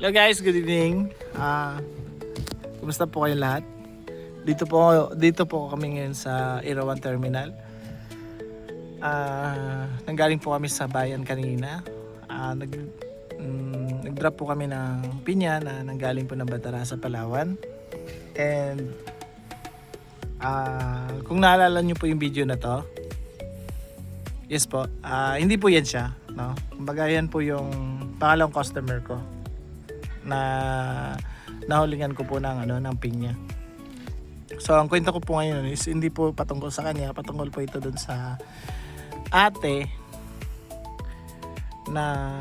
Hello guys, good evening. Kumusta po kayo lahat? Dito po kami ngayon sa Irawan Terminal. Nanggaling po kami sa bayan kanina. Nag-drop po kami ng pinya na nanggaling po ng Batara sa Palawan. And kung naalala nyo po yung video na to, yes po, hindi po yan siya, no? Kumbaga yan po yung pangalawang customer ko na nahulingan ko po ng pinya. So ang kwento ko po ngayon is hindi po patungkol sa kanya, patungkol po ito dun sa ate na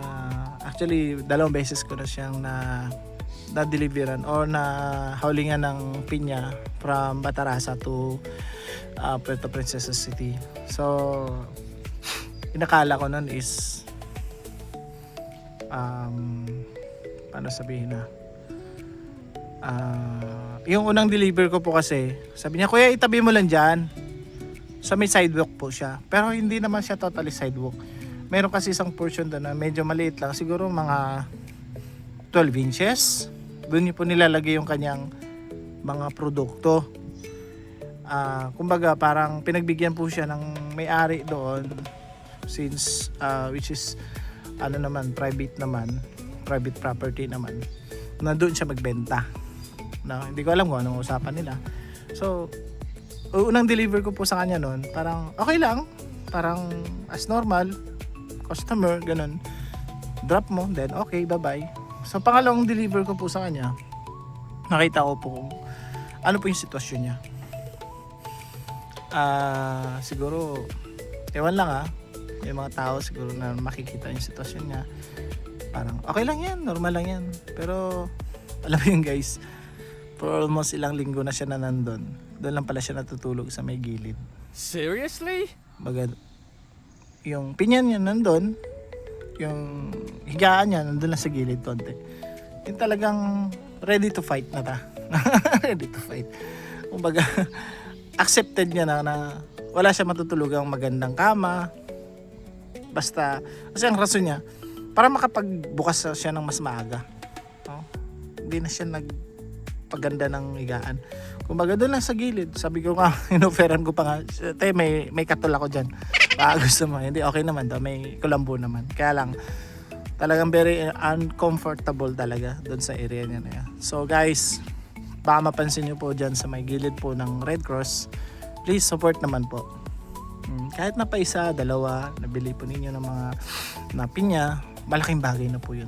actually 2 beses ko na siyang na-deliveran or na haulingan ng pinya from Batarasa to Puerto Princesa City. So inakala ko nun is paano sabihin na yung unang deliver ko po kasi sabi niya, kuya itabi mo lang dyan, so may sidewalk po siya, pero hindi naman siya totally sidewalk. Meron kasi isang portion doon na medyo maliit lang, siguro mga 12 inches. Doon niyo po nilalagay yung kanyang mga produkto. Kumbaga parang pinagbigyan po siya ng may-ari doon since which is private property naman, na doon siya magbenta. No, hindi ko alam kung anong usapan nila. So, unang deliver ko po sa kanya noon, parang okay lang, parang as normal customer, ganun. Drop mo, then okay, bye-bye. So, pangalawang deliver ko po sa kanya, nakita ko po kung ano po yung sitwasyon niya. Siguro, ewan lang may mga tao siguro na makikita yung sitwasyon niya. Parang okay lang yan, normal lang yan. Pero alam mo yun guys, for almost ilang linggo na siya na nandun. Doon lang pala siya natutulog sa may gilid. Seriously? Baga, yung pinyan niya nandun, yung higaan niya nandun lang sa gilid konti. Yung talagang ready to fight na ta. Ready to fight. Kumbaga, accepted niya na wala siya matutulugang magandang kama. Basta, kasi ang rason niya, para makapagbukas siya ng mas maaga. No? Hindi na siya nagpaganda ng higaan. Kumbaga doon lang sa gilid. Sabi ko nga, inoferan ko pa nga, tay, may katul ako dyan. Baka gusto mo. Hindi, okay naman daw. May kulambo naman. Kaya lang, talagang very uncomfortable talaga doon sa area niya na yan. So guys, baka mapansin nyo po dyan sa may gilid po ng Red Cross, please support naman po. Kahit na pa isa, dalawa, nabili po ninyo ng mga pinya, malaking bagay na po yun.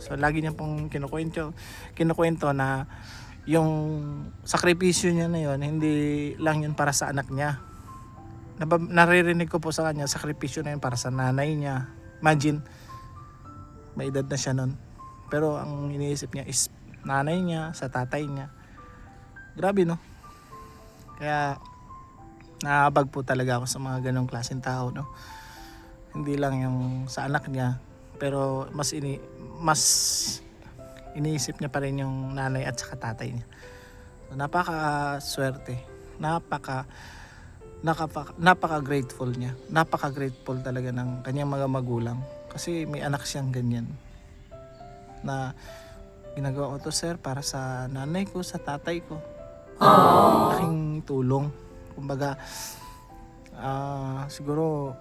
So lagi niya pong kinukwento na yung sakripisyo niya na yun, hindi lang yun para sa anak niya. Naririnig ko po sa kanya, sakripisyo na yun para sa nanay niya. Imagine, may edad na siya nun. Pero ang iniisip niya is nanay niya, sa tatay niya. Grabe no? Kaya nakabag po talaga ako sa mga ganong klaseng tao, no? Hindi lang yung sa anak niya, pero mas iniisip niya pa rin yung nanay at saka tatay niya. So, napaka-swerte. Napaka-grateful niya. Napaka-grateful talaga ng kanyang mga magulang. Kasi may anak siyang ganyan. Na ginagawa ko to, sir, para sa nanay ko, sa tatay ko. Laking tulong. Kumbaga, siguro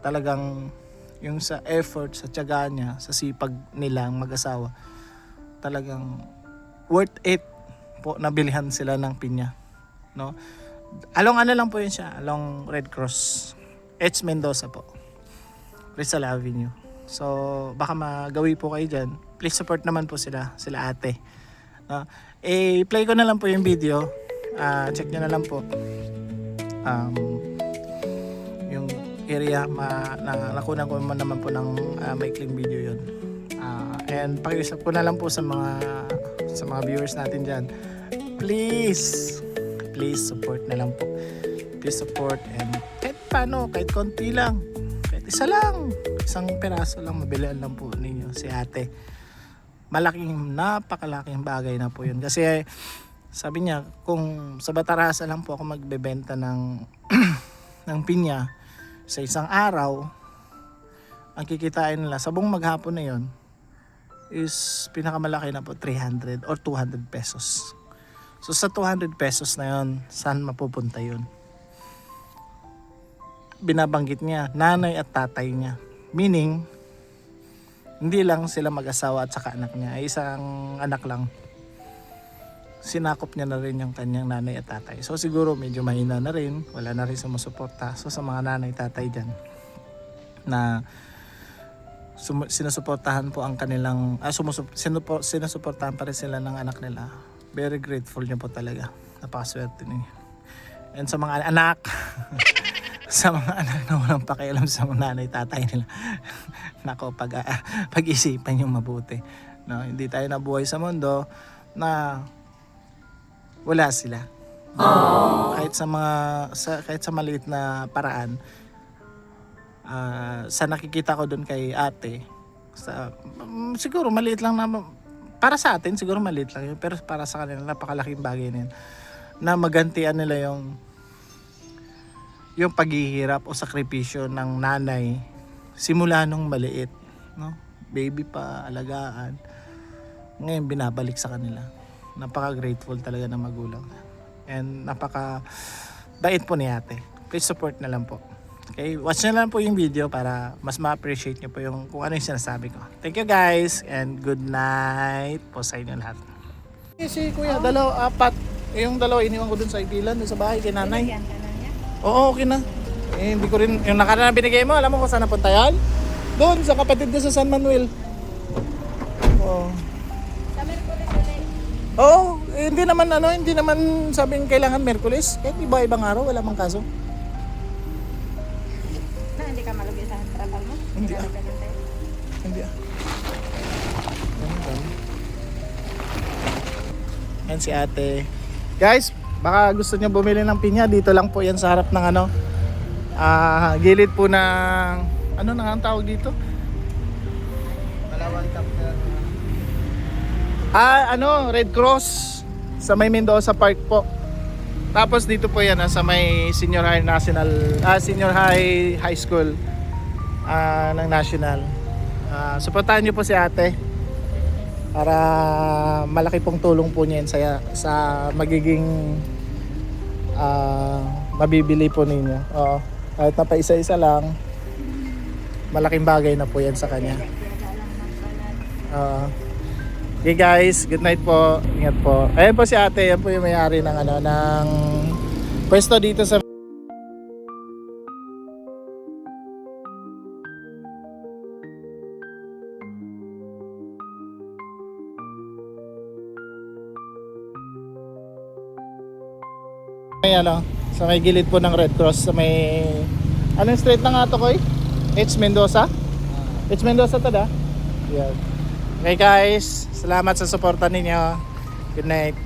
talagang yung sa effort, sa tiyaga niya, sa sipag nilang mag-asawa, talagang worth it po nabilihan sila ng pinya, no? Along lang po yun siya, along Red Cross, H. Mendoza po, Rizal Avenue. So baka magawi po kayo dyan, please support naman po sila ate, no? Play ko na lang po yung video. Check nyo na lang po yung area nakunan ko naman po ng maikling video yun, and pakiusap ko na lang po sa mga viewers natin dyan, please support na lang po, please support, and kahit paano, kahit konti lang, kahit isang peraso lang, mabilihan lang po ninyo si ate. Napakalaking bagay na po yun, kasi sabi niya, kung sa Batarasa lang po ako magbebenta ng ng pinya sa isang araw, ang kikitain nila sa buong maghapon na yon is pinakamalaki na po 300 or 200 pesos. So sa 200 pesos na yon, saan mapupunta yun? Binabanggit niya, nanay at tatay niya. Meaning, hindi lang sila mag-asawa at saka anak niya, ay isang anak lang. Sinakop niya na rin yung kanyang nanay at tatay. So siguro medyo mahina na rin, wala na rin sumusuporta. So sa mga nanay tatay dyan na sinusuportahan po ang kanilang sinusuportahan pa rin sila ng anak nila, very grateful niyo po talaga, napakaswerte ninyo. And sa mga anak sa mga anak na walang pakialam sa mga nanay tatay nila, nako, pag-isipan yung mabuti, no? Hindi tayo nabuhay sa mundo na wala sila. Kahit sa maliit na paraan, sa nakikita ko doon kay ate, siguro maliit lang na, para sa atin siguro maliit lang yun, pero para sa kanila napakalaking bagay na yun, na magantian nila yung paghihirap o sakripisyo ng nanay simula nung maliit, no? Baby pa, alagaan, ngayon binabalik sa kanila. Napaka grateful talaga ng magulang, and napaka bait po ni ate. Please support na lang po. Okay, watch na lang po yung video para mas ma-appreciate nyo po yung kung ano yung sinasabi ko. Thank you guys, and good night po sa inyo lahat. Si kuya, apat. Yung dalawa iniwan ko dun sa ipilan, dun sa bahay kay nanay. Binigyan ka na niya? Oo, okay na. Hindi ko rin, yung nakaraan na binigay mo, alam mo kung saan napunta yan? Doon, sa kapatid ko sa San Manuel. Oo. Sa Merkulis ulit. Oo, hindi naman sabing kailangan Merkulis. Kahit iba-ibang araw, wala mang kaso. Na, hindi ka malugi sa trapal mo? Hindi ka ganun tayo? Hindi Yan si ate. Guys, baka gusto niyo bumili ng pinya, dito lang po yan sa harap ng gilid po ng, ano na nga ang tawag dito? Palawan chapter. Red Cross sa may Mendoza Park po. Tapos dito po yan sa may Senior High High School ng National. Suportahan niyo po si ate para malaki pong tulong po niya sa magiging mabibili po ninyo. Oo. Kahit na pa isa-isa lang, malaking bagay na po yan sa kanya. Okay guys, good night po. Ingat po. Ayan po si ate, yan po yung may-ari ng ng pwesto dito sa may sa may gilid po ng Red Cross, sa may anong street na nga to, Koy? H. Mendoza? H. Mendoza to da? Yeah. Okay guys, salamat sa suporta ninyo. Good night.